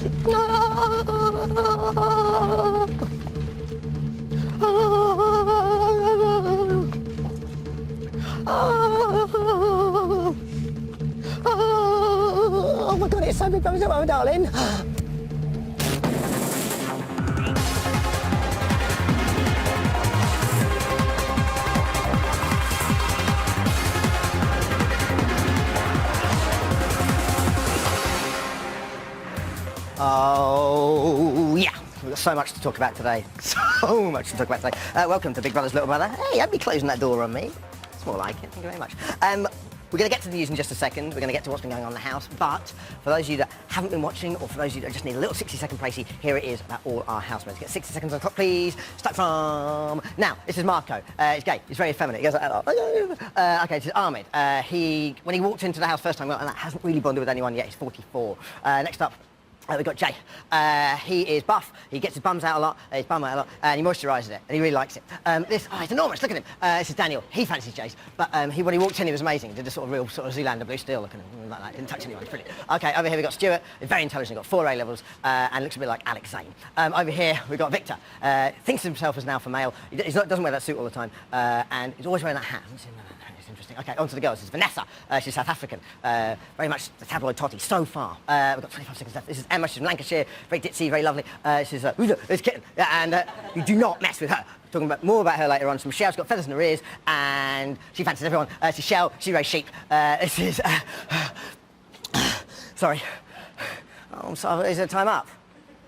Oh my God, it's so big, my darling. Oh, yeah. We've got so much to talk about today. So much to talk about today. Welcome to Big Brother's Little Brother. Hey, don't be closing that door on me. It's more like it. Thank you very much. We're going to get to the news in just a second. We're going to get to what's been going on in the house. But for those of you that haven't been watching, or for those of you that just need a little 60-second précis, here it is about all our housemates. Get 60 seconds on the clock, please. Start from now. This is Marco. He's gay. He's very effeminate. He goes like, okay, this is Ahmed. When he walked into the house first time, and that hasn't really bonded with anyone yet. He's 44. Next up. We've got Jay. He is buff. He gets his bums out a lot, his bum out a lot, and he moisturises it, and he really likes it. It's enormous. Look at him. This is Daniel. He fancies Jay's, but when he walked in, he was amazing. He did a sort of real sort of Zoolander blue steel looking like that. Didn't touch anyone. It's brilliant. Okay, over here we've got Stuart. He's very intelligent. Got 4 A levels, and looks a bit like Alex Zane. Over here we've got Victor. Thinks of himself as an alpha male. Doesn't wear that suit all the time, and he's always wearing that hat. It's interesting. Okay, on to the girls. This is Vanessa. She's South African. Very much the tabloid totty so far. We've got 25 seconds left. This is Emma. She's from Lancashire. Very ditzy, very lovely. She's this kitten. And you do not mess with her. Talking more about her later on. So Michelle's got feathers in her ears, and she fancies everyone. This is Shell. She raised sheep. This is... sorry. Oh, I'm sorry. Is there time up?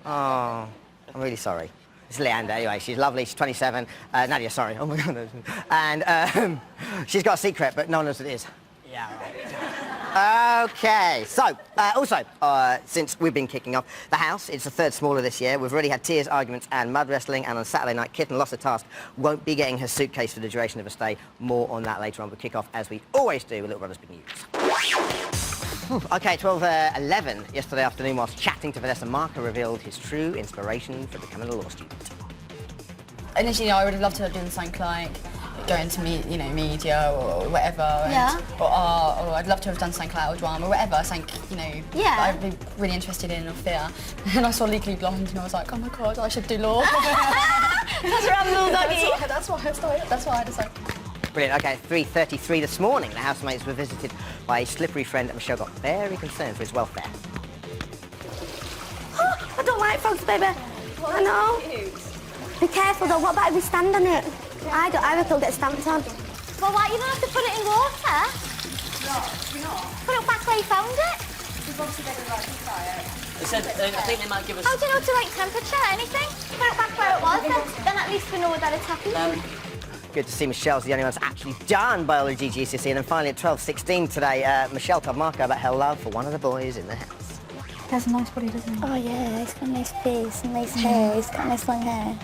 Oh, I'm really sorry. It's Leander, anyway. She's lovely. She's 27. Nadia, sorry. Oh, my God. And she's got a secret, but no one knows what it is. Yeah, right. OK, so, also, since we've been kicking off the house, it's the 3rd smaller this year. We've already had tears, arguments and mud wrestling, and on Saturday night, Kitten lost the task. Won't be getting her suitcase for the duration of her stay. More on that later on. We'll kick off, as we always do, with Little Brother's Big News. OK, 12:11 yesterday afternoon, whilst chatting to Vanessa, Marco revealed his true inspiration for becoming a law student. Initially, I would have loved to have done something like going to media or whatever. Yeah. Or art, or I'd love to have done something like or drama or whatever. Something, Yeah. I'd be really interested in or theatre. And I saw Legally Blonde and I was like, oh my God, I should do law. That's Ramble Doggy. That's why I decided. Brilliant. OK, 3:33 this morning, the housemates were visited by a slippery friend, and Michelle got very concerned for his welfare. Oh, I don't like frogs, baby. I know. Be careful though. What about if we stand on it? I reckon it'll get stamped on. Well, why? You don't have to put it in water. No, you're not. Put it back where you found it. We've obviously got to like try it. They said, I think they might give us... How do you know to like temperature, anything? Put it back where it was, then at least we know that it's happened. Good to see Michelle's the only one that's actually done biology GCSE. And then finally at 12:16 today, Michelle told Marco about her love for one of the boys in the house. He has a nice body, doesn't he? Oh yeah, he's got a nice face and nice hair. He's got nice long hair.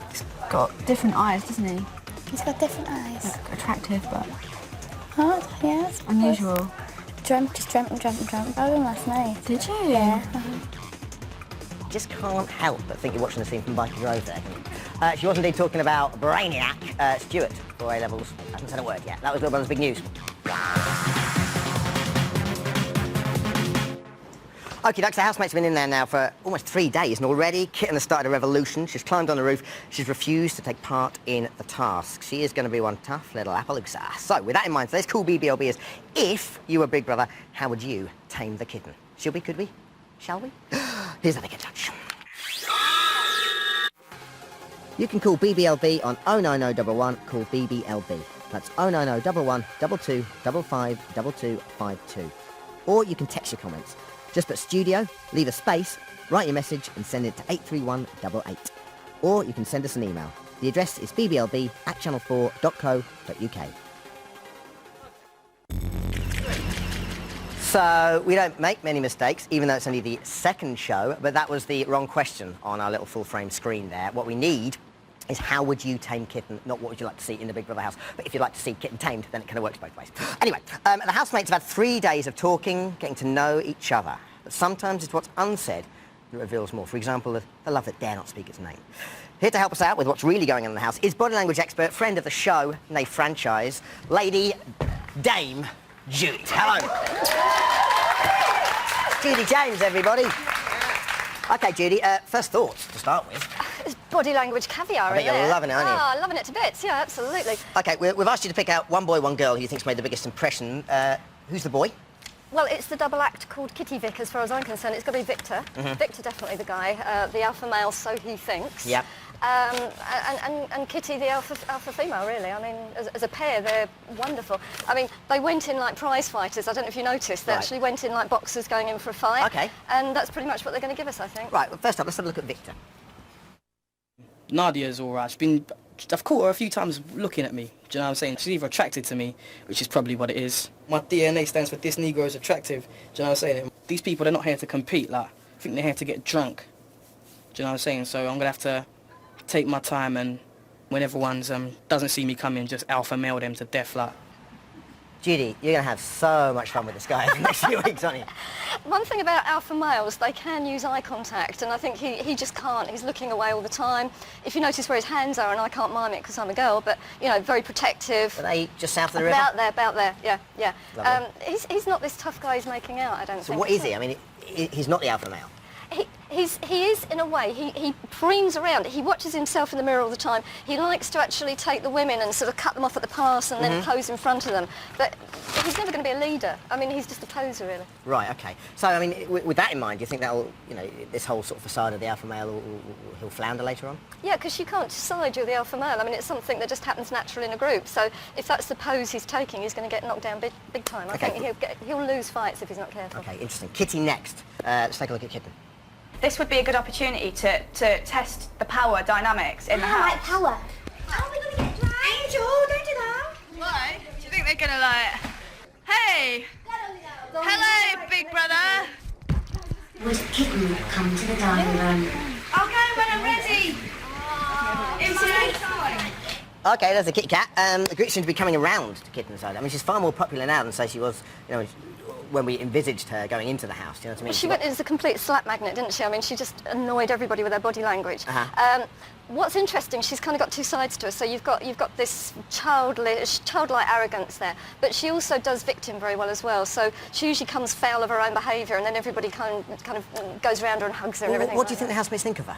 He's got different eyes, doesn't he? He's got different eyes. Like, attractive, but Oh, yeah, it's unusual. Just dreamt of him last night. Did you? Yeah. Just can't help but think you're watching the scene from Biker Grove there. She was indeed talking about Brainiac. Stuart, 4 A levels, hasn't said a word yet. That was Little Brother's Big News. OK, the housemates have been in there now for almost 3 days, and already Kitten has started a revolution. She's climbed on the roof. She's refused to take part in the task. She is going to be one tough little Appaloosa. So, with that in mind, today's cool BBLB is, if you were Big Brother, how would you tame the kitten? Should we? Could we? Shall we? Here's how to get in touch. You can call BBLB on 09011, call BBLB. That's 09011 22 55 2252. Or you can text your comments. Just put studio, leave a space, write your message and send it to 83188. Or you can send us an email. The address is bblb@channel4.co.uk. So, we don't make many mistakes, even though it's only the 2nd show, but that was the wrong question on our little full-frame screen there. What we need is how would you tame Kitten, not what would you like to see in the Big Brother house. But if you'd like to see Kitten tamed, then it kind of works both ways. Anyway, the housemates have had 3 days of talking, getting to know each other. But sometimes it's what's unsaid that reveals more. For example, the love that dare not speak its name. Here to help us out with what's really going on in the house is body language expert, friend of the show, nay franchise, Lady Dame Judy. Hello. Judy James, everybody. Okay, Judy, first thoughts to start with. It's body language caviar, I bet isn't you're it? loving it, aren't you? Oh, loving it to bits, yeah, absolutely. Okay, we've asked you to pick out one boy, one girl who you think's made the biggest impression. Who's the boy? Well, it's the double act called Kitty Vic, as far as I'm concerned. It's got to be Victor. Victor, definitely the guy. The alpha male, so he thinks. Yep. And Kitty, the alpha female, really. I mean, as a pair, they're wonderful. I mean, they went in like prize fighters. I don't know if you noticed. They actually went in like boxers going in for a fight. Okay. And that's pretty much what they're going to give us, I think. Right, well, first up, let's have a look at Victor. Nadia's all right. I've caught her a few times looking at me. Do you know what I'm saying? She's either attracted to me, which is probably what it is. My DNA stands for this Negro is attractive. Do you know what I'm saying? These people, they're not here to compete. Like, I think they're here to get drunk. Do you know what I'm saying? So I'm going to have to take my time, and when everyone's doesn't see me coming, just alpha male them to death. Like. Judy, you're going to have so much fun with this guy over the next few weeks, aren't you? One thing about alpha males, they can use eye contact, and I think he just can't. He's looking away all the time. If you notice where his hands are, and I can't mime it because I'm a girl, but, you know, very protective. Are they just south of the river? About there, yeah, yeah. Lovely. He's not this tough guy he's making out, I don't think. So what is he? I mean, he's not the alpha male. He is, in a way. He preens around. He watches himself in the mirror all the time. He likes to actually take the women and sort of cut them off at the pass and then pose in front of them. But he's never going to be a leader. I mean, he's just a poser, really. Right, OK. So, I mean, with that in mind, do you think that'll, you know, this whole sort of facade of the alpha male, he'll flounder later on? Yeah, because you can't decide you're the alpha male. I mean, it's something that just happens naturally in a group. So if that's the pose he's taking, he's going to get knocked down big time. I think he'll lose fights if he's not careful. OK, interesting. Kitty next. Let's take a look at Kitten. This would be a good opportunity to test the power dynamics in the house. Like power. How are we going to get drunk? Angel, don't do that. Why? Do you think they're going to like... Hey! Hello, big brother! Would Kitten come to the dining room? I'll go when I'm ready! OK, there's the Kitty Cat. The group seems to be coming around to Kitten's side. I mean, she's far more popular now than, say, she was, you know, when we envisaged her going into the house. Do you know what I mean? Well, she went as a complete slap magnet, didn't she? I mean, she just annoyed everybody with her body language. What's interesting, she's kind of got two sides to her. So you've got this childlike arrogance there, but she also does victim very well as well. So she usually comes foul of her own behaviour, and then everybody kind of goes around her and hugs her and everything. What do you think the housemates think of her?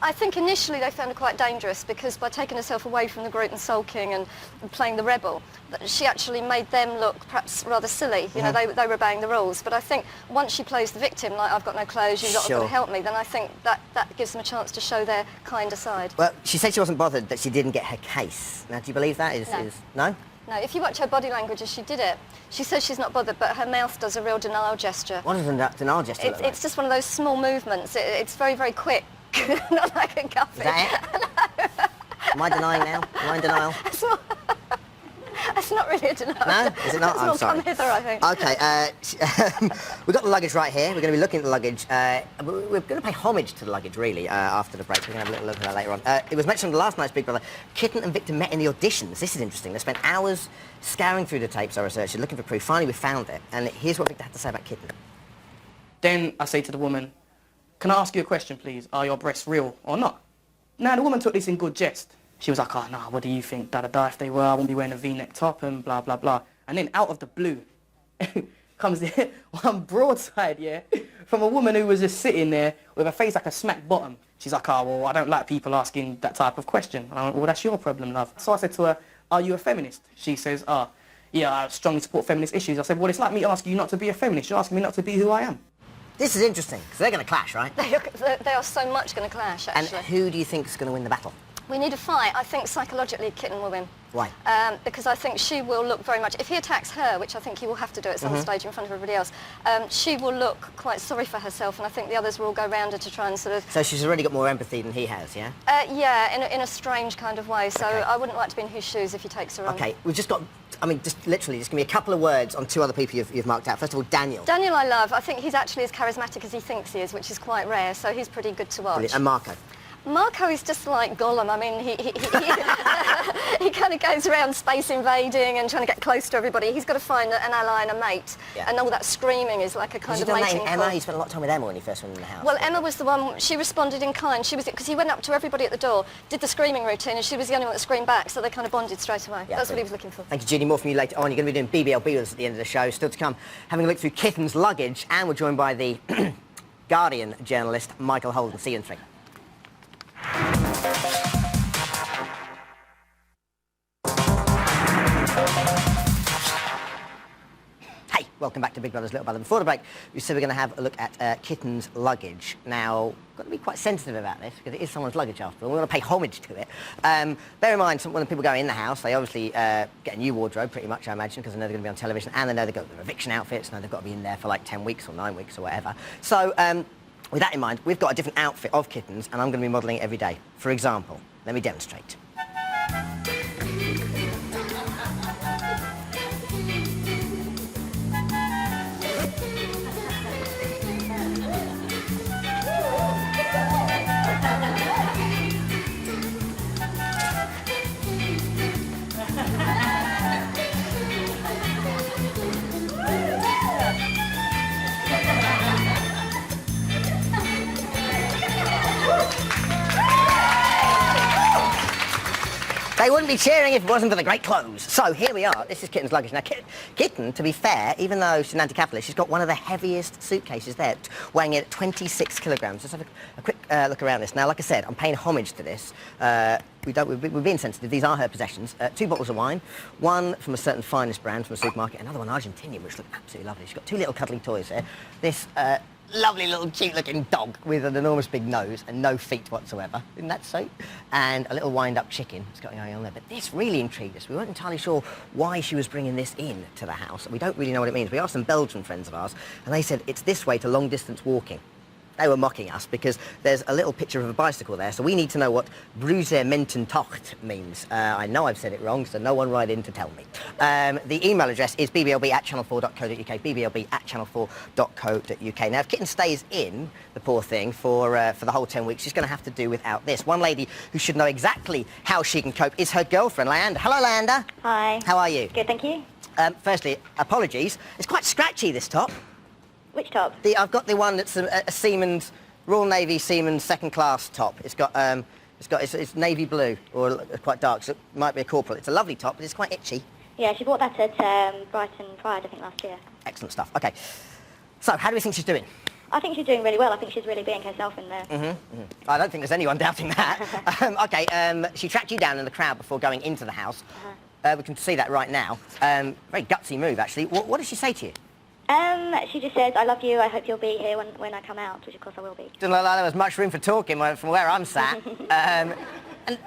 I think initially they found her quite dangerous because by taking herself away from the group and sulking and playing the rebel, she actually made them look perhaps rather silly. You know, they were obeying the rules. But I think once she plays the victim, like, I've got no clothes, you've got to help me, then I think that gives them a chance to show their kinder side. Well, she said she wasn't bothered that she didn't get her case. Now, do you believe that? No? No, if you watch her body language as she did it, she says she's not bothered, but her mouth does a real denial gesture. What does a denial gesture look like? It's just one of those small movements. It's very, very quick. Not like a guppy. Is that it? Am I denying now? Am I in denial? That's not really a denial. No? Is it not? That's I'm sorry. Come hither, I think. OK, we've got the luggage right here. We're going to be looking at the luggage. We're going to pay homage to the luggage, really, after the break. We're going to have a little look at that later on. It was mentioned last night's Big Brother. Kitten and Victor met in the auditions. This is interesting. They spent hours scouring through the tapes, our researchers, looking for proof. Finally, we found it. And here's what Victor had to say about Kitten. Then I say to the woman, can I ask you a question, please? Are your breasts real or not? Now, the woman took this in good jest. She was like, oh, no, what do you think? Da-da-da, if they were, I wouldn't be wearing a V-neck top and blah, blah, blah. And then out of the blue comes the one broadside, yeah, from a woman who was just sitting there with her face like a smack bottom. She's like, oh, well, I don't like people asking that type of question. And I went, well, that's your problem, love. So I said to her, are you a feminist? She says, oh, yeah, I strongly support feminist issues. I said, well, it's like me asking you not to be a feminist. You're asking me not to be who I am. This is interesting, because they're going to clash, right? They are so much going to clash, actually. And who do you think is going to win the battle? We need a fight. I think psychologically Kitten will win. Why? Because I think she will look very much... If he attacks her, which I think he will have to do at some stage in front of everybody else, she will look quite sorry for herself, and I think the others will all go round her to try and sort of... So she's already got more empathy than he has, yeah? Yeah, in a strange kind of way. So I wouldn't like to be in his shoes if he takes her on. OK, we've just got... I mean, just literally, just give me a couple of words on two other people you've marked out. First of all, Daniel. Daniel I love. I think he's actually as charismatic as he thinks he is, which is quite rare, so he's pretty good to watch. Brilliant. And Marco. Marco is just like Gollum. I mean, he kind of goes around space invading and trying to get close to everybody. He's got to find an ally and a mate. Yeah. And all that screaming is like a kind of mating call. Emma, you spent a lot of time with Emma when you first went in the house. Well, Emma was the one, she responded in kind. She was, because he went up to everybody at the door, did the screaming routine, and she was the only one that screamed back, so they kind of bonded straight away. Yeah, That's what he was looking for. Thank you, Judy. More from you later on. You're going to be doing BBLB with us at the end of the show. Still to come, having a look through Kitten's luggage, and we're joined by the Guardian journalist Michael Holden. See you in 3. Hey, welcome back to Big Brother's Little Brother. Before the break, we said we're going to have a look at Kitten's luggage. Now, got to be quite sensitive about this because it is someone's luggage after all. We want to pay homage to it. Bear in mind, when people go in the house, they obviously get a new wardrobe, pretty much, I imagine, because they know they're going to be on television, and they know they've got their eviction outfits, know they've got to be in there for like 10 weeks or 9 weeks or whatever. So, with that in mind, we've got a different outfit of Kitten's, and I'm going to be modelling it every day. For example, let me demonstrate. They wouldn't be cheering if it wasn't for the great clothes. So here we are. This is Kitten's luggage. Now, Kitten, to be fair, even though she's an anti-capitalist, she's got one of the heaviest suitcases there, weighing in at 26 kilograms. Let's have a quick look around this. Now, like I said, I'm paying homage to this. We're being sensitive. These are her possessions. 2 bottles of wine, one from a certain Finest brand from a supermarket, another one Argentinian, which look absolutely lovely. She's got 2 little cuddly toys there. This lovely little cute-looking dog with an enormous big nose and no feet whatsoever. Isn't that so? And a little wind-up chicken that's got going on there. But this really intrigued us. We weren't entirely sure why she was bringing this in to the house. We don't really know what it means. We asked some Belgian friends of ours, and they said it's this way to long-distance walking. They were mocking us because there's a little picture of a bicycle there, so we need to know what Bruiser Mententocht means. I know I've said it wrong, so no one write in to tell me. The email address is bblb@channel4.co.uk, bblb@channel4.co.uk. Now, if Kitten stays in, the poor thing, for the whole 10 weeks, she's going to have to do without this. One lady who should know exactly how she can cope is her girlfriend, Leander. Hello, Leander. Hi. How are you? Good, thank you. Firstly, apologies. It's quite scratchy, this top. Which top? I've got the one that's a Siemens, Royal Navy Siemens second-class top. It's navy blue, or quite dark, so it might be a corporal. It's a lovely top, but it's quite itchy. Yeah, she bought that at Brighton Pride, I think, last year. Excellent stuff. OK. So, how do we think she's doing? I think she's doing really well. I think she's really being herself in there. I don't think there's anyone doubting that. OK, she tracked you down in the crowd before going into the house. We can see that right now. Very gutsy move, actually. What did she say to you? She just says, I love you, I hope you'll be here when I come out, which of course I will be. Didn't look like there was much room for talking from where I'm sat. And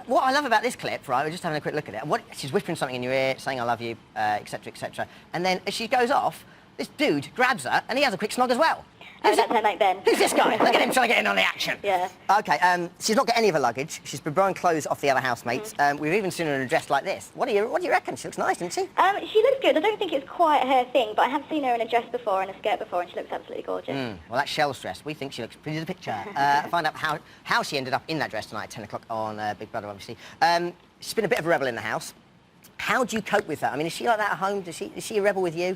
what I love about this clip, right, we're just having a quick look at it, she's whispering something in your ear, saying I love you, etc., etc. And then as she goes off, this dude grabs her and he has a quick snog as well. That's her mate Ben. Who's this guy? Look at him trying to get in on the action. Yeah. OK, she's not got any of her luggage. She's been borrowing clothes off the other housemates. We've even seen her in a dress like this. What do you reckon? She looks nice, doesn't she? She looks good. I don't think it's quite her thing, but I have seen her in a dress before and a skirt before, and she looks absolutely gorgeous. Well, that's Shell's dress. We think she looks pretty to the picture. Find out how she ended up in that dress tonight at 10 o'clock on Big Brother, obviously. She's been a bit of a rebel in the house. How do you cope with that? I mean, is she like that at home? Is she a rebel with you?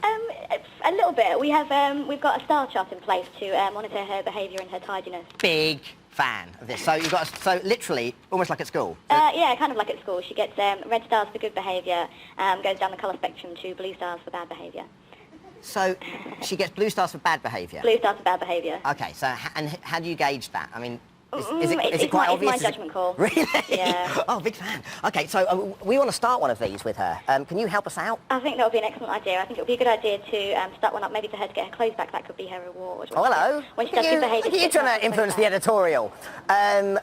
A little bit. We've got a star chart in place to monitor her behaviour and her tidiness. Big fan of this. So you've got literally almost like at school. Yeah, kind of like at school. She gets red stars for good behaviour, goes down the colour spectrum to blue stars for bad behaviour. So she gets blue stars for bad behaviour. Blue stars for bad behaviour. Okay. So how do you gauge that? I mean. Is it's it quite obvious? It's my judgment call. Really? Yeah. Oh, big fan. OK, so we want to start one of these with her. Can you help us out? I think that would be an excellent idea. I think it would be a good idea to start one up maybe for her to get her clothes back. That could be her reward. Oh, hello. When she does good behaviour. You're trying to influence the editorial. Do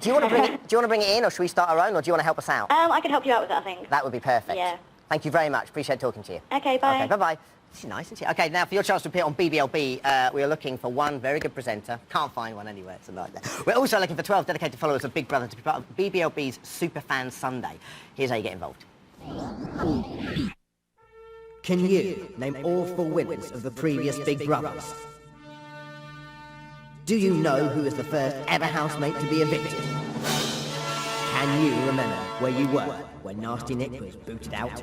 you want to bring it in, or should we start our own, or do you want to help us out? I could help you out with that, I think. That would be perfect. Yeah. Thank you very much. Appreciate talking to you. OK, bye. OK, bye-bye. She's nice, isn't she? OK, now for your chance to appear on BBLB, we are looking for one very good presenter. Can't find one anywhere, it's a nightmare. We're also looking for 12 dedicated followers of Big Brother to be part of BBLB's Superfan Sunday. Here's how you get involved. Can you name all 4 winners of the previous Big Brothers? Do you know who was the first ever housemate to be evicted? Can you remember where you were when Nasty Nick was booted out?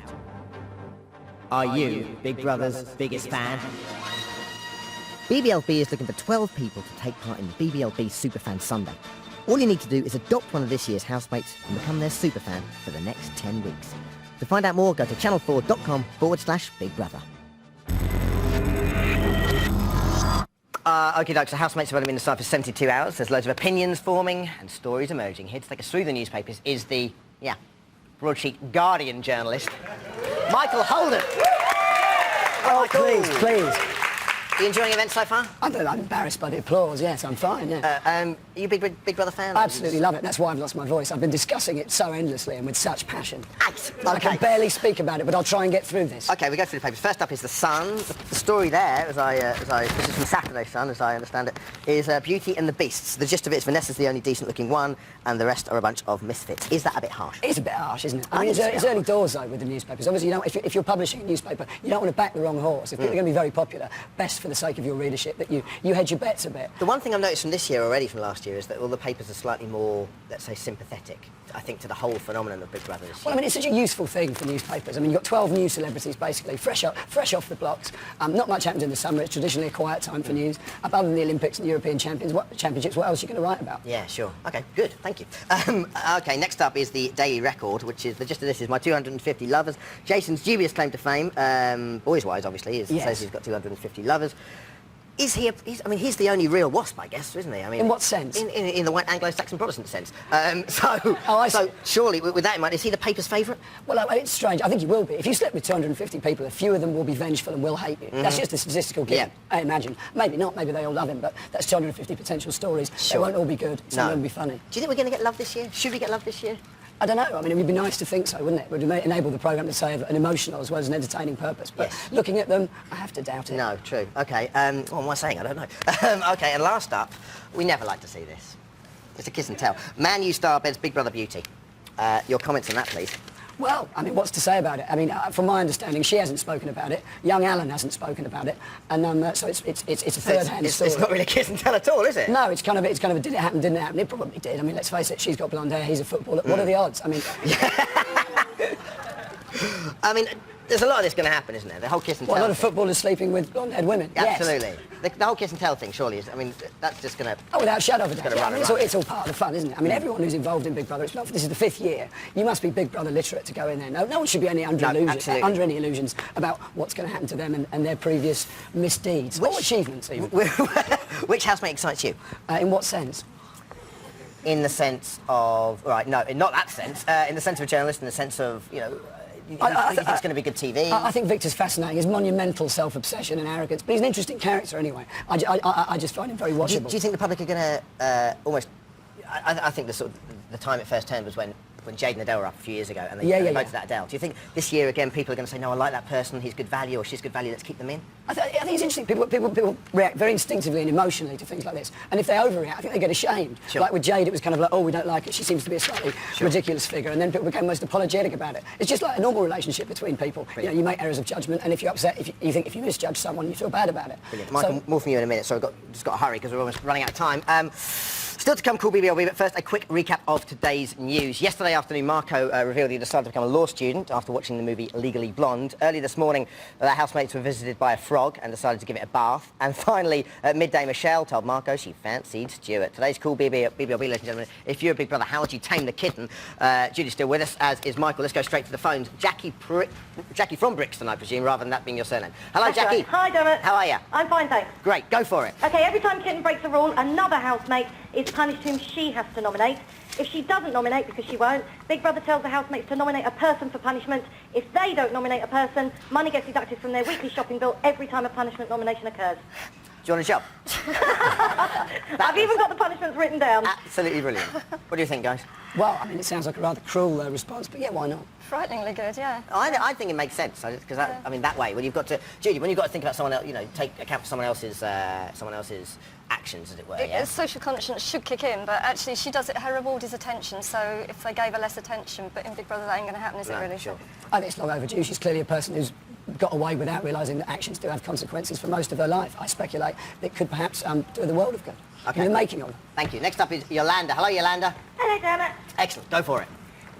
Are you Big Brother's biggest fan? BBLB is looking for 12 people to take part in the BBLB Superfan Sunday. All you need to do is adopt one of this year's housemates and become their superfan for the next 10 weeks. To find out more, go to channel4.com/Big Brother. Okie doke, so housemates have only been inside for 72 hours. There's loads of opinions forming and stories emerging. Here to take us through the newspapers is the, broadsheet Guardian journalist, Michael Holden. Oh, please. Are you enjoying events so far? I'm embarrassed by the applause, yes, I'm fine, yeah. Are you a Big Brother fan? I absolutely love it. That's why I've lost my voice. I've been discussing it so endlessly and with such passion. I Okay. can barely speak about it, but I'll try and get through this. Okay, we go through the papers. First up is The Sun. The story there, this is from Saturday Sun, as I understand it, is Beauty and the Beasts. The gist of it is Vanessa's the only decent-looking one, and the rest are a bunch of misfits. Is that a bit harsh? It's a bit harsh, isn't it? I mean, it's early doors, though, with the newspapers. Obviously, if you're publishing a newspaper, you don't want to back the wrong horse. If people are going to be very popular, best for the sake of your readership that you hedge your bets a bit. The one thing I've noticed from this year already, from last year, is that all the papers are slightly more, let's say, sympathetic, I think, to the whole phenomenon of Big Brother this year. Well, I mean, it's such a useful thing for newspapers. I mean, you've got 12 new celebrities, basically, fresh off the blocks. Not much happens in the summer. It's traditionally a quiet time for news. Other than the Olympics and the European Championships, what else are you going to write about? Yeah, sure. OK, good. Thank you. OK, next up is the Daily Record, which is, the gist of this is My 250 Lovers. Jason's dubious claim to fame, boys-wise, obviously, says he's got 250 lovers. Is he? He's the only real wasp, I guess, isn't he? I mean, in what sense? In the white Anglo-Saxon Protestant sense. I see. So surely, with that in mind, is he the paper's favourite? Well, it's strange. I think he will be. If you slept with 250 people, a few of them will be vengeful and will hate you. That's just a statistical given. Yeah. I imagine. Maybe not. Maybe they all love him. But that's 250 potential stories. Sure. They won't all be good. Some will be funny. Do you think we're going to get love this year? Should we get love this year? I don't know. I mean, it would be nice to think so, wouldn't it? It would enable the programme to serve an emotional as well as an entertaining purpose. But looking at them, I have to doubt it. No, true. OK, what am I saying? I don't know. OK, and last up, we never like to see this. It's a kiss and tell. Man U star beds Big Brother beauty. Your comments on that, please. Well, I mean, what's to say about it? I mean, from my understanding, she hasn't spoken about it. Young Alan hasn't spoken about it, and so it's a third-hand story. It's not really a kiss and tell at all, is it? No, it's kind of a did it happen, didn't it happen? It probably did. I mean, let's face it, she's got blonde hair, he's a footballer. What are the odds? I mean... I mean, there's a lot of this going to happen, isn't there? The whole kiss and tell. A lot of footballers sleeping with blonde-haired women. Absolutely. Yes. The whole kiss and tell thing, surely is. I mean, that's just going to. Oh, without a shadow of a doubt. Yeah, it's all part of the fun, isn't it? I mean, everyone who's involved in Big Brother, this is the 5th year. You must be Big Brother literate to go in there. No one should be under any illusions about what's going to happen to them and their previous misdeeds or achievements, even. Which housemate excites you? In what sense? In the sense of not that sense. In the sense of a journalist, in the sense of you think it's going to be good TV? I think Victor's fascinating. His monumental self-obsession and arrogance. But he's an interesting character anyway. I just find him very watchable. Do you think the public are going to almost... I think the time it first turned was when Jade and Adele were up a few years ago and they voted that Adele. Do you think this year, again, people are going to say, no, I like that person, he's good value, or she's good value, let's keep them in? I think it's interesting. People react very instinctively and emotionally to things like this. And if they overreact, I think they get ashamed. Sure. Like with Jade, it was kind of like, oh, we don't like it. She seems to be a slightly ridiculous figure. And then people became most apologetic about it. It's just like a normal relationship between people. Brilliant. You make errors of judgment, and if you're upset, if you misjudge someone, you feel bad about it. Brilliant. Michael, more from you in a minute, so I've just got to hurry because we're almost running out of time. Still to come, Cool BBLB, but first a quick recap of today's news. Yesterday afternoon, Marco revealed he decided to become a law student after watching the movie Legally Blonde. Early this morning, their housemates were visited by a frog and decided to give it a bath. And finally, at midday, Michelle told Marco she fancied Stuart. Today's Cool BBLB, ladies and gentlemen. If you're a Big Brother, how would you tame the kitten? Judy's still with us, as is Michael. Let's go straight to the phones. Jackie from Brixton, I presume, rather than that being your surname. Hello, That's Jackie. Right. Hi, Dermot. How are you? I'm fine, thanks. Great, go for it. OK, every time Kitten breaks a rule, another housemate is punished whom she has to nominate. If she doesn't nominate, because she won't, Big Brother tells the housemates to nominate a person for punishment. If they don't nominate a person, money gets deducted from their weekly shopping bill every time a punishment nomination occurs. Do you want a job? I've even got the punishments written down. Absolutely brilliant. What do you think, guys? Well, I mean, it sounds like a rather cruel response, but yeah, why not? Frighteningly good, yeah. I think it makes sense because that way when you've got to Judy, when you've got to think about someone else, take account for someone else's actions, as it were. Yeah? Social conscience should kick in, but actually she does it. Her reward is attention. So if they gave her less attention, but in Big Brother that ain't going to happen, is it really? Sure. I think it's long overdue. She's clearly a person who's got away without realising that actions do have consequences for most of her life. I speculate that could perhaps do the world of good. Okay. In the making of it. Thank you. Next up is Yolanda. Hello, Yolanda. Hello, Dermot. Excellent. Go for it.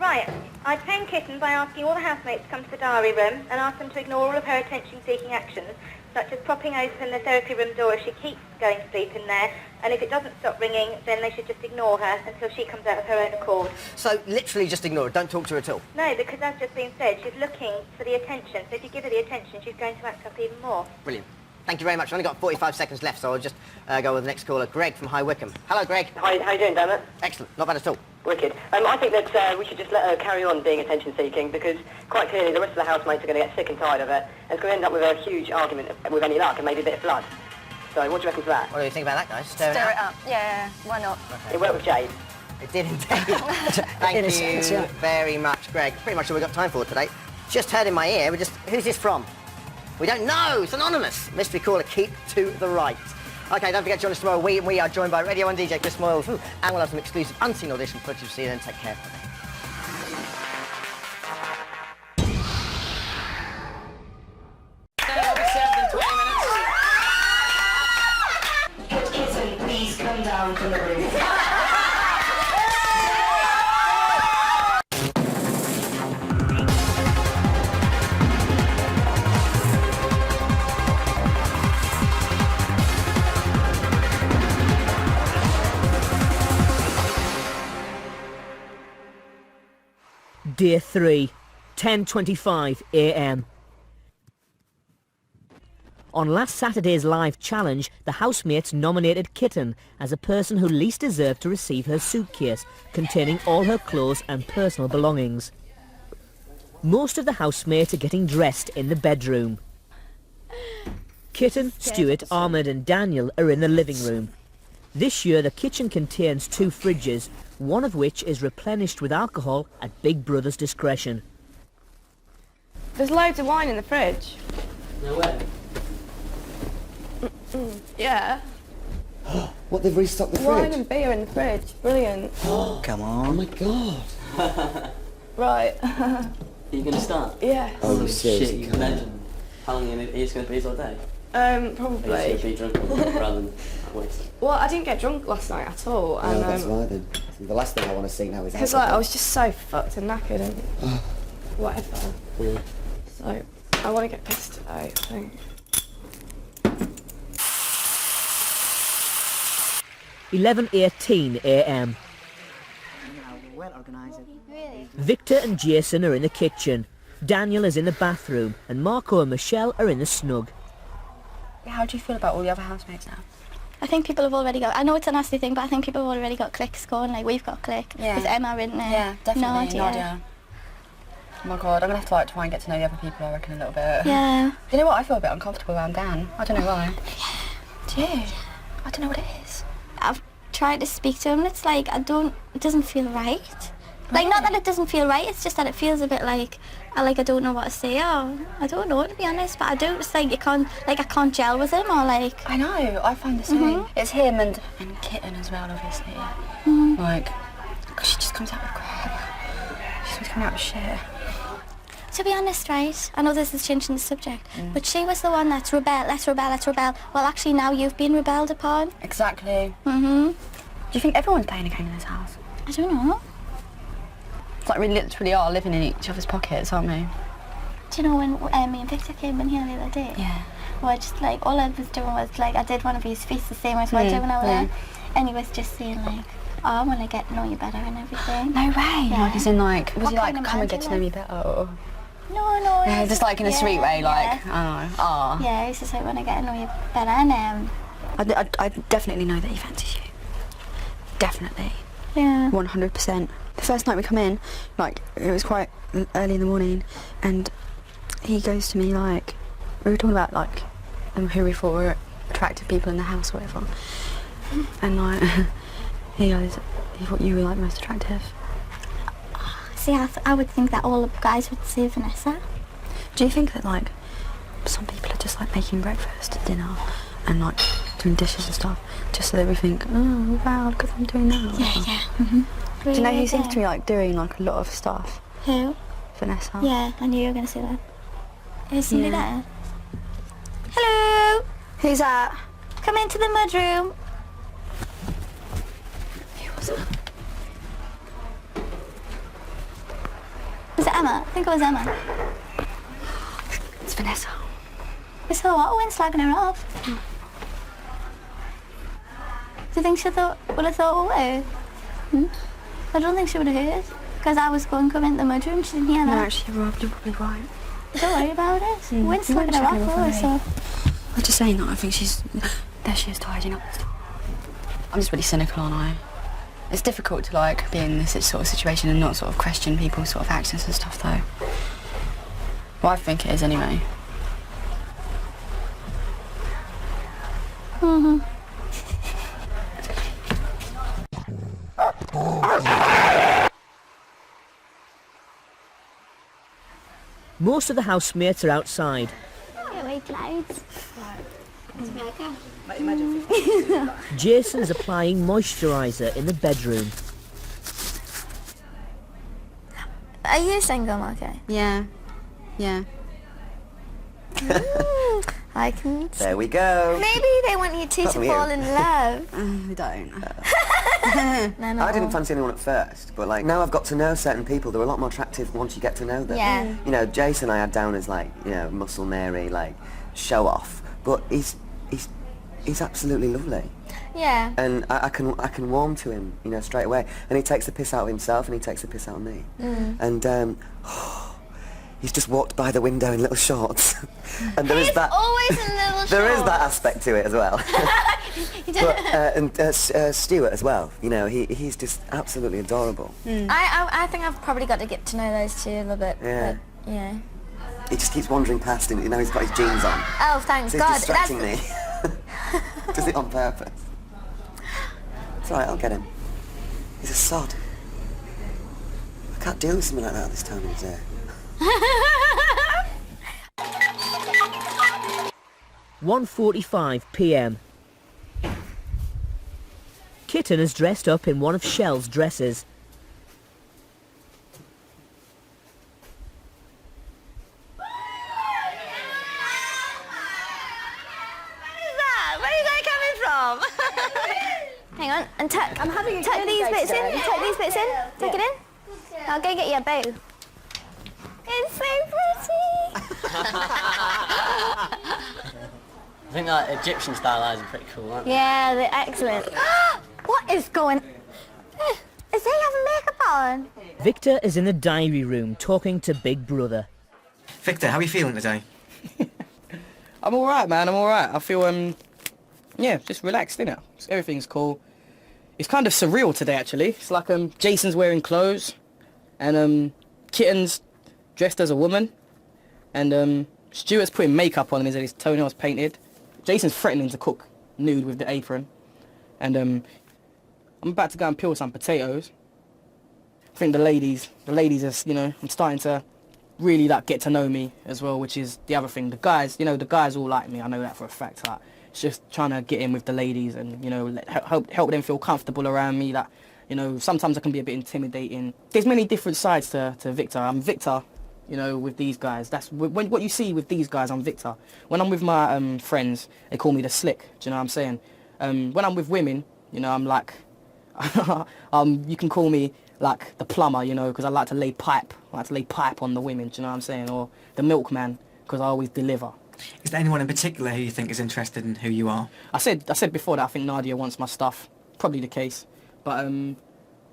Right. I tame Kitten by asking all the housemates to come to the diary room and ask them to ignore all of her attention-seeking actions, such as propping open the therapy room door if she keeps going to sleep in there, and if it doesn't stop ringing, then they should just ignore her until she comes out of her own accord. So, literally just ignore her. Don't talk to her at all? No, because as just been said, she's looking for the attention. So if you give her the attention, she's going to act up even more. Brilliant. Thank you very much. We've only got 45 seconds left, so I'll just go with the next caller, Greg from High Wycombe. Hello, Greg. Hi, how you doing, Dermot? Excellent. Not bad at all. Wicked. I think that we should just let her carry on being attention-seeking because quite clearly the rest of the housemates are going to get sick and tired of it and it's going to end up with a huge argument with any luck and maybe a bit of blood. So what do you reckon to that? What do you think about that, guys? Stir Stir it up. Yeah, why not? Okay. It worked with Jade. It did indeed. Thank you very much, Greg. Pretty much all we've got time for today. Just heard in my ear, who's this from? We don't know. It's anonymous. Mystery caller, keep to the right. Okay, don't forget to join us tomorrow. We are joined by Radio 1 DJ Chris Moyles, and we'll have some exclusive unseen audition footage of CNN. Take care. Kitten, please come down from the roof. Day 3, 10:25 a.m. On last Saturday's live challenge, the housemates nominated Kitten as a person who least deserved to receive her suitcase containing all her clothes and personal belongings. Most of the housemates are getting dressed in the bedroom. Kitten, Stuart, Ahmed and Daniel are in the living room. This year the kitchen contains 2 fridges, one of which is replenished with alcohol at Big Brother's discretion. There's loads of wine in the fridge. No way. Yeah. What, they've restocked the fridge? Wine and beer in the fridge. Brilliant. Oh, come on. Oh my God. Right. Are you going to start? Yeah. Oh, you Holy seriously shit, you can't. legend. How long are you going to be all day? Probably. Are you going to be drunk rather than waste? Well, I didn't get drunk last night at all. No, And, that's right then. The last thing I want to see now is because alcohol. I was just so fucked and knackered and whatever. Yeah. So I want to get pissed today, I think. 11:18 a.m. Well organised. Victor and Jason are in the kitchen. Daniel is in the bathroom and Marco and Michelle are in the snug. How do you feel about all the other housemates now? I think people have already got, I know it's a nasty thing, but I think people have already got cliques going, like we've got a clique. Yeah. With Emma, isn't there? Yeah, definitely. Nadia. Oh my god, I'm going to have to like try and get to know the other people, I reckon, a little bit. Yeah. You know what, I feel a bit uncomfortable around Dan. I don't know why. Do you? I don't know what it is. I've tried to speak to him and it's like, it doesn't feel right. Like, not that it doesn't feel right, it's just that it feels a bit like, I don't know what to say, or I don't know, to be honest, but I do, it's like, I can't gel with him, or like... I know, I find the same. It's him and Kitten as well, obviously. Like, cause she just comes out with crap. She's always coming out with shit. To be honest, right, I know this is changing the subject, but she was the one that's let's rebel. Well, actually, now you've been rebelled upon. Exactly. Do you think everyone's playing a game in this house? I don't know. It's like we literally are living in each other's pockets, aren't we? Do you know when me and Victor came in here the other day? Yeah. Well, just like, all I was doing was like, I did one of his feasts the same as what I did when I was there. And he was just saying like, oh, I want to get to know you better and everything. No way. Yeah. Like, as in like, was What he like, kind of come and man get do to you know me like? better? Or... No. Yeah, just like in a sweet way, like, yeah. I don't know. Ah. Yeah, he's just like, want to get to know you better and I definitely know that he fancies you. Definitely. Yeah. 100%. The first night we come in, like, it was quite early in the morning, and he goes to me like, we were talking about like, who we thought were attractive people in the house or whatever, and like, he thought you were like most attractive. See, I would think that all the guys would say Vanessa. Do you think that like, some people are just like making breakfast at dinner, and like doing dishes and stuff, just so that we think, oh wow, look at them doing that? Yeah. Do you know who seems to be like doing like a lot of stuff? Who? Vanessa. Yeah, I knew you were going to say that. Is somebody there? Hello? Who's that? Come into the mudroom. Who was it? Was it Emma? I think it was Emma. It's Vanessa. So what? Went slagging her off. Do you think she would have thought away? I don't think she would have heard. Because I was going to come into the mudroom, she didn't hear that. No, actually, Rob, you're probably right. Don't worry about it. We went slagging her off, so... I'm just saying that I think she's... There she is, tidying up. I'm just really cynical, aren't I? It's difficult to, like, be in this sort of situation and not sort of question people's sort of actions and stuff, though. Well, I think it is, anyway. Mm-hmm. Most of the housemates are outside. Away clouds. Jason is applying moisturiser in the bedroom. Are you single, okay? Yeah. Yeah. I can... There we go. Maybe they want you two to Probably fall you. in love. We don't. No, I didn't fancy anyone at first, but like now I've got to know certain people. They're a lot more attractive once you get to know them. Yeah. You know, Jason I had down as like, you know, muscle Mary, like show off, but he's absolutely lovely. Yeah. And I can warm to him, you know, straight away. And he takes the piss out of himself, and he takes the piss out of me. And he's just walked by the window in little shorts, and there is that. Always in little shorts. There is that aspect to it as well. But Stuart as well. You know, he's just absolutely adorable. I think I've probably got to get to know those two a little bit. Yeah. But, yeah. He just keeps wandering past, and you know he's got his jeans on. Oh, thank So God. he's distracting me. Does it on purpose. It's alright, I'll get him. He's a sod. I can't deal with something like that at this time of the day. 1:45 p.m. Kitten is dressed up in one of Shell's dresses. Hang on, and tuck these bits in. Tuck these bits in. Tuck it in. I'll go get your bow. It's so pretty. I think that Egyptian style eyes are pretty cool, aren't they? Yeah, they're excellent. What is going... Is he having makeup on? Victor is in the diary room talking to Big Brother. Victor, how are you feeling today? I'm all right, man. I'm all right. I feel yeah, just relaxed, innit? Everything's cool. It's kind of surreal today, actually. It's like Jason's wearing clothes, and Kitten's dressed as a woman, and Stuart's putting makeup on him. His toenails painted. Jason's threatening to cook nude with the apron, and I'm about to go and peel some potatoes. I think the ladies are, you know, I'm starting to really like get to know me as well, which is the other thing. The guys, you know, the guys all like me. I know that for a fact. Like, it's just trying to get in with the ladies and, you know, help them feel comfortable around me. Like, you know, sometimes I can be a bit intimidating. There's many different sides to Victor. I'm Victor, you know, with these guys. That's what you see with these guys. I'm Victor. When I'm with my friends, they call me the slick. Do you know what I'm saying? When I'm with women, you know, I'm like, you can call me like the plumber, you know, because I like to lay pipe. I like to lay pipe on the women. Do you know what I'm saying? Or the milkman, because I always deliver. Is there anyone in particular who you think is interested in who you are? I said before that I think Nadia wants my stuff. Probably the case. But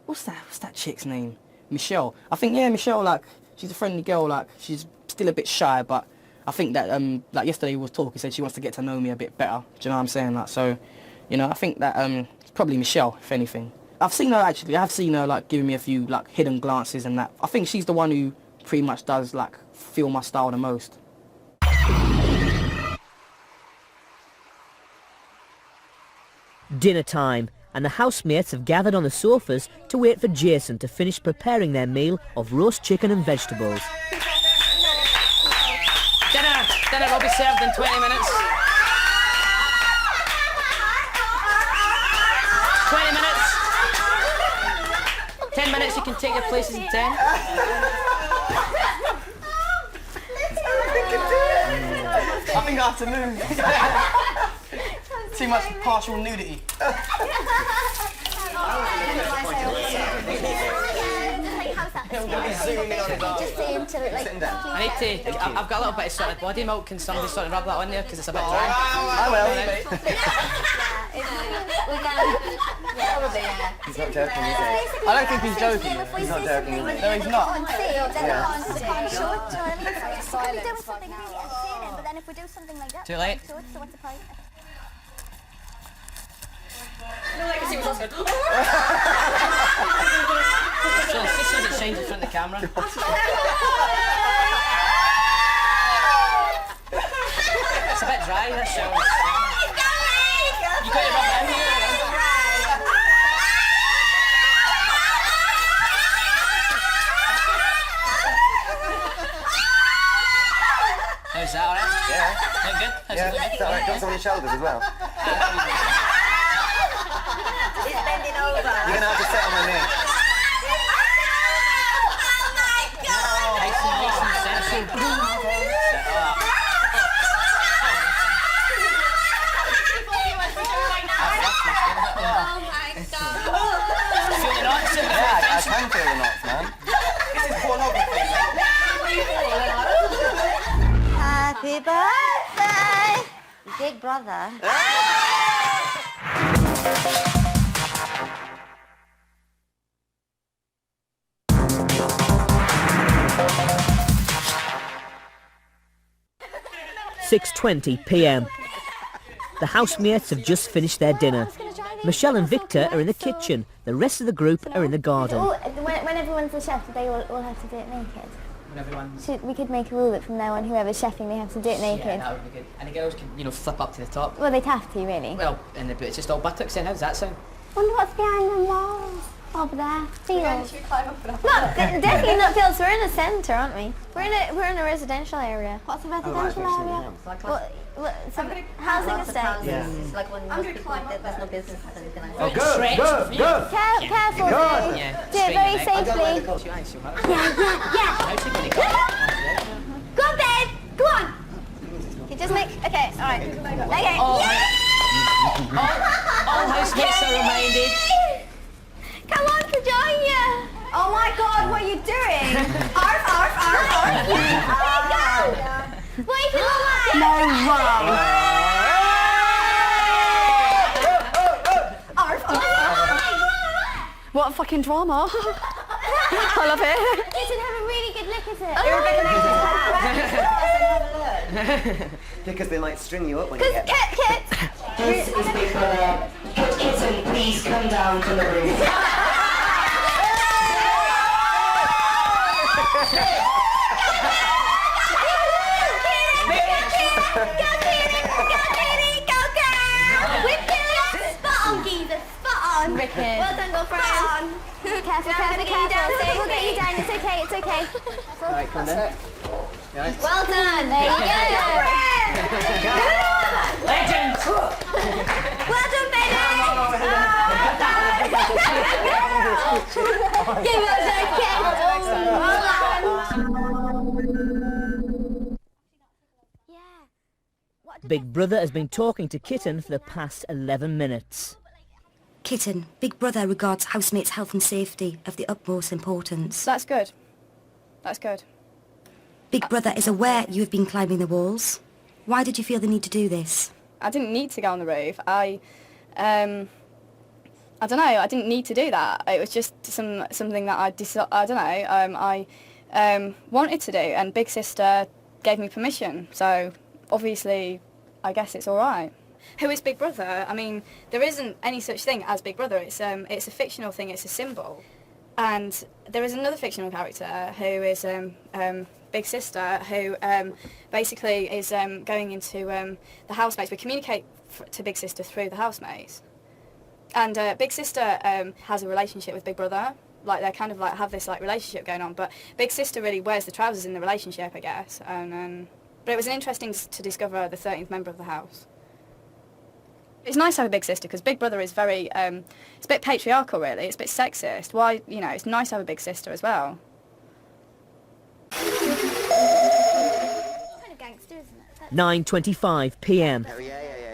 what's that chick's name? Michelle. I think, yeah, Michelle, like, she's a friendly girl, like, she's still a bit shy, but I think that like yesterday we was talking, said she wants to get to know me a bit better. Do you know what I'm saying? Like, so, you know, I think that it's probably Michelle, if anything. I've seen her like giving me a few like hidden glances and that. I think she's the one who pretty much does like feel my style the most. Dinner time, and the housemates have gathered on the sofas to wait for Jason to finish preparing their meal of roast chicken and vegetables. Dinner will be served in 20 minutes. 20 minutes. 10 minutes, you can take your places in 10. I think I have to move. Too much partial nudity. I've got a little bit of sorted body milk. Can somebody sort of rub that on there because it's a bit dry? I will. He's not joking, is he? I don't think he's joking. He's not joking, is he? No, he's not. Yeah. then if we do something like that... Too late. So what's the point? No, I can see what's happening. So it's just so it shines in front of the camera. It's a bit dry, that shower. You got to rub it in here. How's that, alright? Yeah. Look good? How's Yeah, it looking? is that alright? Got some on your shoulders as well. He's bending over. You're gonna have to sit on my knee. Nice and sensual. Set up. Feel the knots in the Yeah, I can feel the knots, man. This is pornography. Happy birthday, big brother. 6:20 p.m. The housemates have just finished their dinner. Michelle and Victor are in the kitchen. The rest of the group are in the garden. When everyone's the chef, they all have to do it naked. When everyone's... We could make a rule that from now on, whoever's chefing, they have to do it naked. Yeah, that would be good. And the girls can, flip up to the top. Well, they'd have to, really. Well, but it's just all buttocks then. How does that sound? Wonder what's behind the walls over there. Fields. Should we climb up and up? No, definitely not fields. We're in the centre, aren't we? We're in a residential area. What's a residential area? Housing estate. Yeah. It's like when most people there's no business. Oh, good. Careful, Good. yeah. Do it very safely. Go on, babe. Go on. You just make. Okay. All right. Okay. All housemates are reminded. Come on, Kajoya. Oh my God, what are you doing? Arf, arf, arf, arf. There you go. What if you look like? No way. Arf, arf, arf. What a fucking drama. I love it. You should have a really good look at it. Because they might string you up when you get Kit. This is Big Brother. Kitten, please come down to the room. Rickon. Well done, girlfriend. Careful. We'll get you down. It's okay. It's okay. Alright, come down. Right. Well done. There you go. Legend! Well done, baby. Give us a kiss. Big Brother has been talking to Kitten for the past 11 minutes. Kitten, Big Brother regards housemates' health and safety of the utmost importance. That's good. That's good. Big Brother is aware you have been climbing the walls. Why did you feel the need to do this? I didn't need to go on the roof. I don't know. I didn't need to do that. It was just something that I wanted to do, and Big Sister gave me permission. So obviously, I guess it's all right. Who is Big Brother? I mean, there isn't any such thing as Big Brother. It's a fictional thing. It's a symbol, and there is another fictional character who is Big Sister, who basically is going into the housemates. We communicate to Big Sister through the housemates, and Big Sister has a relationship with Big Brother. Like they kind of like have this like relationship going on, but Big Sister really wears the trousers in the relationship, I guess. And but it was interesting to discover the 13th member of the house. It's nice to have a big sister because Big Brother is very, it's a bit patriarchal really, it's a bit sexist. Why, it's nice to have a big sister as well. 9:25 p.m.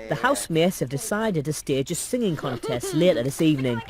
The housemates have decided to stage a singing contest later this evening.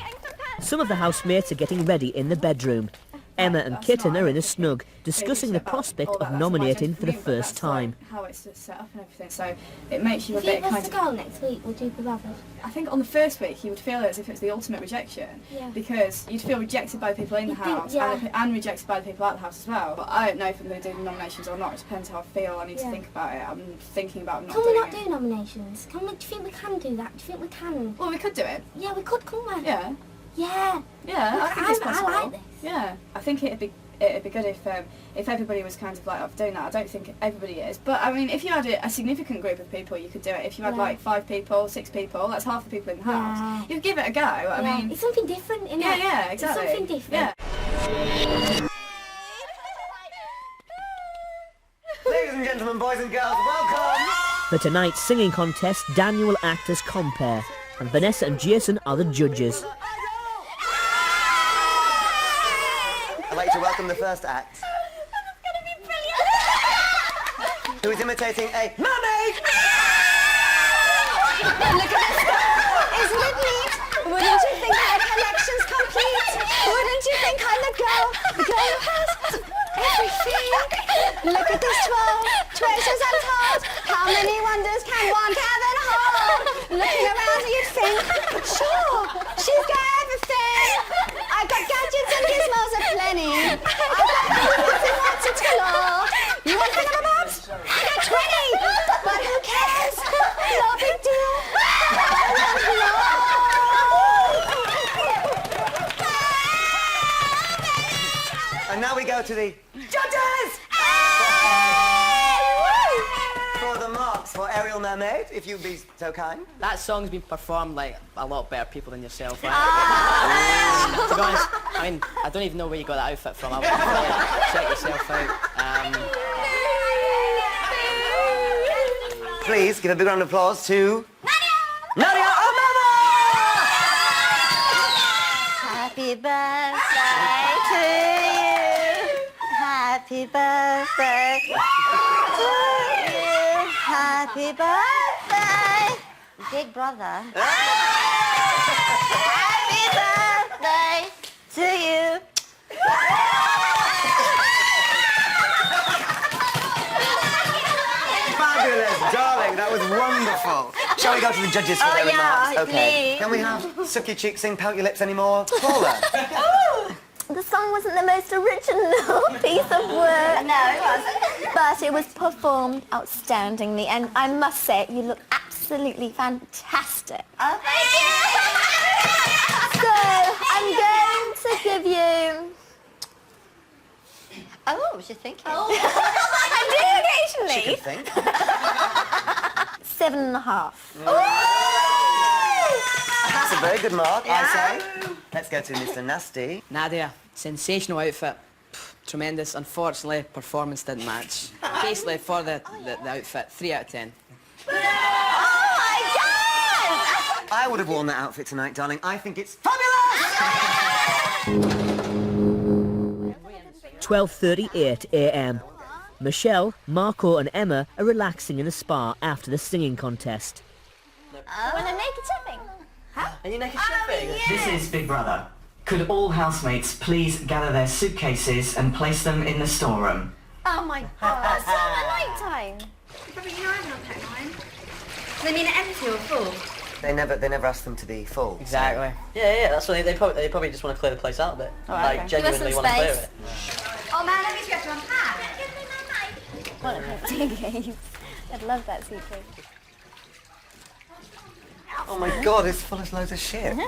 Some of the housemates are getting ready in the bedroom. Emma and Kitten are in a snug, discussing the prospect of nominating for the first time. How it's just set up and everything, so it makes you a If he bit was kind to of... go next week, would you be bothered? I think on the first week you would feel as if it's the ultimate rejection, Yeah. because you'd feel rejected by the people in the You'd think, house yeah. and rejected by the people out the house as well. But I don't know if I'm going to do the nominations or not. It depends how I feel. I need to Yeah. think about it. I'm thinking about not Can we doing not it. do nominations? Do you think we can do that? Do you think we can? Well, we could do it. Yeah, we could, couldn't we? Yeah. Yeah. Yeah, I think it's possible. I like this. Yeah, I think it'd be good if everybody was kind of like of doing that. I don't think everybody is, but I mean, if you had a significant group of people, you could do it. If you had Yeah. like 5 people, 6 people, that's half the people in the house. Yeah. You could give it a go. I Yeah. mean, It's something different, isn't yeah, it? yeah, exactly. It's something different. Yeah. Ladies and gentlemen, boys and girls, welcome! For tonight's singing contest, Daniel will act as compere, and Vanessa and Jason are the judges. I'd like to welcome the first act. Who is imitating a mermaid! Look at this girl! Isn't it neat? Wouldn't you think her connection's complete? Wouldn't you think I'm the girl who has everything? Look at this 12 treasures untold. How many wonders can one have at home? Looking around you'd think, sure, she's got everything. I've got gadgets and gizmos aplenty. I've got gadgets and lots of galore. You want thingamabobs? I got 20! But who cares? No big deal. And now we go to the judges! For the marks for Ariel Mermaid, if you'd be so kind. That song's been performed like a lot better people than yourself, right? To be honest, I mean, I don't even know where you got that outfit from. I would check yourself out. Please give a big round of applause to Nadia O'Mama! Happy birthday to you. Happy birthday to you. Happy birthday, Big Brother. Happy birthday to you. Fabulous, darling, that was wonderful. Shall we go to the judges for their remarks? Okay. Can we have Suck Your Cheeks Sing Pout Your Lips anymore? Paula. The song wasn't the most original piece of work. No, it wasn't. But it was performed outstandingly, and I must say, you look absolutely fantastic. Oh, thank you. So, I'm going to give you... Oh, what was you thinking? I do occasionally. She can think. 7.5. That's a very good mark, I say. Let's go to Mr. Nasty. Nadia, sensational outfit. Pff, tremendous. Unfortunately, performance didn't match. Basically, for the outfit, 3 out of 10. I would have worn that outfit tonight, darling. I think it's fabulous! 12:38 a.m. Michelle, Marco and Emma are relaxing in a spa after the singing contest. When I'm naked shopping. Are you naked shopping? This is Big Brother. Could all housemates please gather their suitcases and place them in the storeroom? Oh my god, it's not at night time. But you know I'm not that time. They mean empty or full? They never asked them to be full. Exactly. Yeah, that's what they probably just want to clear the place out a bit. Oh, like, okay. genuinely Give us want some to clear space. it. Oh man, let me get one. What a suitcase. I'd love that suitcase. Oh my god, it's full of loads of shit. Guys,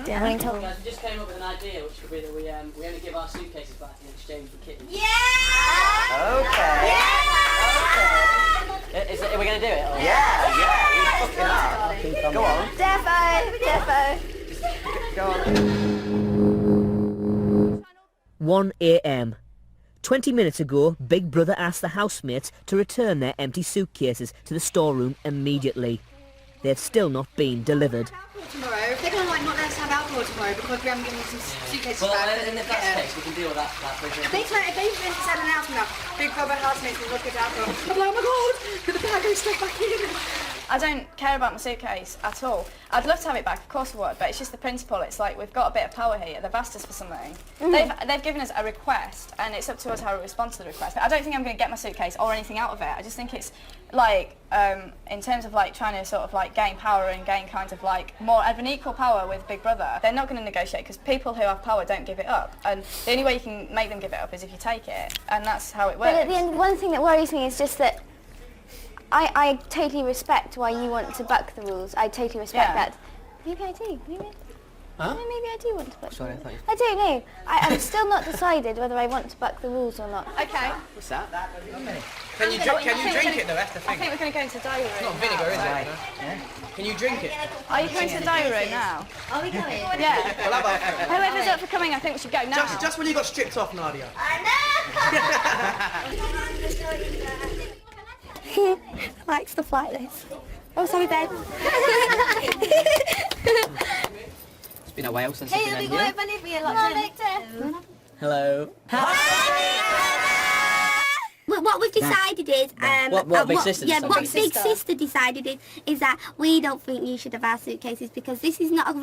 we just came up with an idea, which would be that we only give our suitcases back in exchange for kittens. Okay. Are we going to do it? Or? Yeah, we're fucking up. Go on. Defo. Go on. 1 a.m. 20 minutes ago, Big Brother asked the housemates to return their empty suitcases to the storeroom immediately. They've still not been delivered. Tomorrow, if they're going to not let us have alcohol tomorrow because we haven't given them some suitcases Well, back. in if that's the case, we can deal with that. If they said an announcement, Big Brother housemates will look at alcohol. I'm like, oh my god, the bag goes straight back in. I don't care about my suitcase at all. I'd love to have it back, of course I would, but it's just the principle. It's like we've got a bit of power here. They've asked us for something. They've given us a request, and it's up to us how we respond to the request. But I don't think I'm going to get my suitcase or anything out of it. I just think it's like, in terms of like trying to sort of like gain power and gain kind of like more of an equal power with Big Brother, they're not going to negotiate because people who have power don't give it up. And the only way you can make them give it up is if you take it, and that's how it works. But at the end, one thing that worries me is just that I totally respect why you want to buck the rules. I totally respect that. Maybe I do. Maybe. Huh? Maybe I do want to buck Sorry, the rules. I thought you... I don't know. I'm still not decided whether I want to buck the rules or not. Okay. What's that? Can you drink it though? That's the thing. I think we're going to go into the diary room. It's not vinegar, is Right. it? Yeah. Can you drink it? Are you coming to the diary room now? Are we going? Yeah. Well, how about... Whoever's up for coming, I think we should go now. Just when you got stripped off, Nadia. I like stuff like this. Oh, sorry, babe. It's been a while since I've been in here. Come on, Victor. Hello. Well, what we've decided is... What Big Sister decided? what Big Sister decided is that we don't think you should have our suitcases because this is not a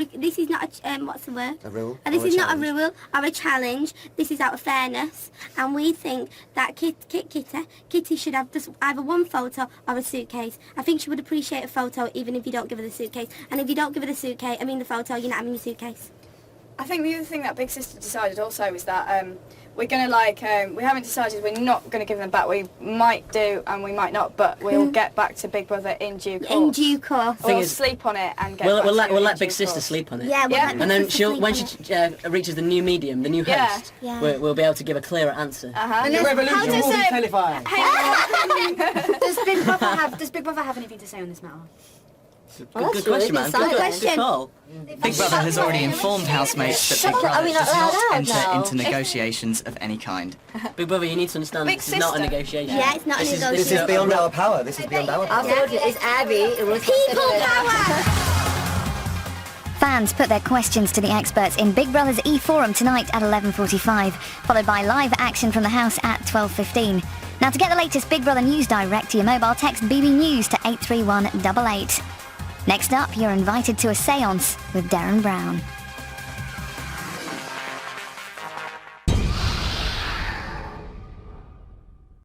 what's the word? A rule? This is not a rule or a challenge. This is out of fairness, and we think that Kitty should have just either one photo or a suitcase. I think she would appreciate a photo even if you don't give her the suitcase. And if you don't give her the suitcase, the photo, you're not having your suitcase. I think the other thing that Big Sister decided also is that we're going to we haven't decided we're not going to give them back. We might do and we might not, but we'll get back to Big Brother in due course. In due course. We'll sleep on it and get We'll back to let it in Big due Sister course. sleep on it. Yeah, we'll let And then Big Sister when sleep she reaches the new medium, the new host, Yeah. we'll be able to give a good answer. And The revolution will be televised. Does Big Brother have anything to say on this matter? Good question, man. Good call. Big Brother has already informed housemates that Big Brother does not enter into negotiations of any kind. Big Brother, you need to understand Big this is not a Sister. negotiation. Yeah, it's not a negotiation. This is beyond our power. This is beyond our power. Absolutely, it's Abby. It was People power! Fans put their questions to the experts in Big Brother's E-Forum tonight at 11:45, followed by live action from the house at 12:15. Now, to get the latest Big Brother news direct to your mobile, text BB News to 83188. Next up, you're invited to a séance with Darren Brown.